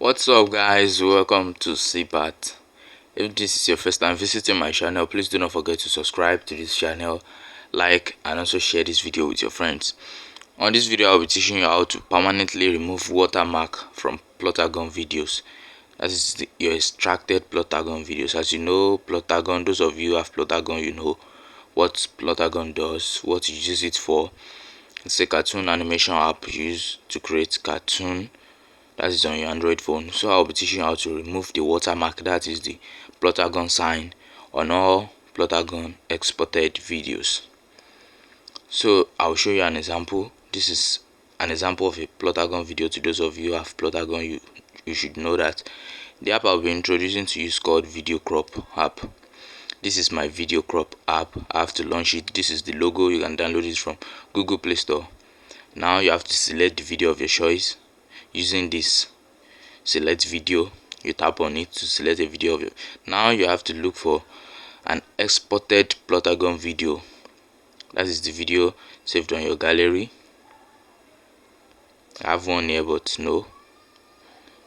What's up, guys? Welcome to CPAT. If this is your first time visiting my channel, please do not forget to subscribe to this channel, like, and also share this video with your friends. On this video, I'll be teaching you how to permanently remove watermark from plotagon videos. That is your extracted plotagon videos. As you know, plotagon, those of you who have plotagon, you know what plotagon does, what you use it for. It's a cartoon animation app used to create cartoon. That is on your Android phone. So I'll be teaching you how to remove the watermark, that is the plotagon sign, on all plotagon exported videos. So I'll show you an example. This is an example of a plotagon video. To those of you who have plotagon, you should know that the app I'll be introducing to you is called Video Crop app. This is my Video Crop app. I have to launch it. This is the logo. You can download it from Google Play Store. Now you have to select the video of your choice. Using this select video, you tap on it to select a video of it. Now you have to look for an exported plotagon video. That is the video saved on your gallery. I have one here, but no,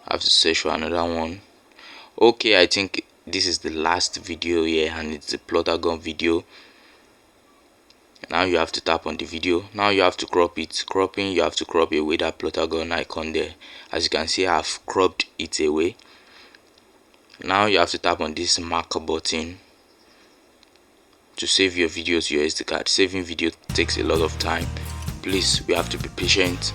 I have to search for another one. Okay, I think this is the last video here, and it's a plotagon video. Now you have to tap on the video. Now you have to crop it. Cropping, you have to crop away that plotagon icon there. As you can see, I have cropped it away. Now you have to tap on this mark button to save your video to your SD card. Saving video takes a lot of time. Please, we have to be patient.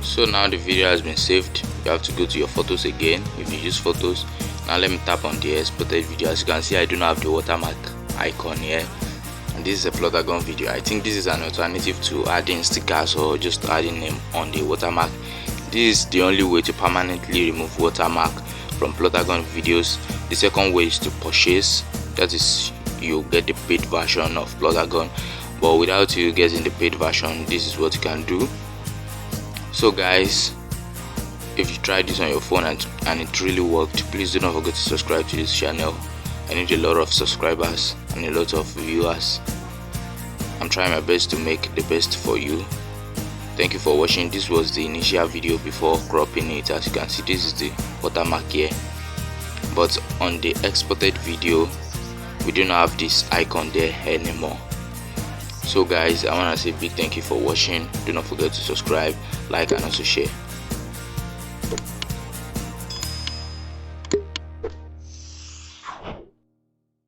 So now the video has been saved. You have to go to your photos again if you use photos. Now let me tap on the exported video. As you can see, I do not have the watermark icon here, and this is a plotagon video. I think this is an alternative to adding stickers or just adding them on the watermark. This is the only way to permanently remove watermark from plotagon videos. The second way is to purchase. That is, you get the paid version of plotagon, but without you getting the paid version, this is what you can do. So guys, if you tried this on your phone and it really worked, please do not forget to subscribe to this channel. I need a lot of subscribers and a lot of viewers. I'm trying my best to make the best for you. Thank you for watching. This was the initial video before cropping it. As you can see, this is the watermark here, but on the exported video we do not have this icon there anymore. So guys, I want to say a big thank you for watching. Do not forget to subscribe, like, and also share.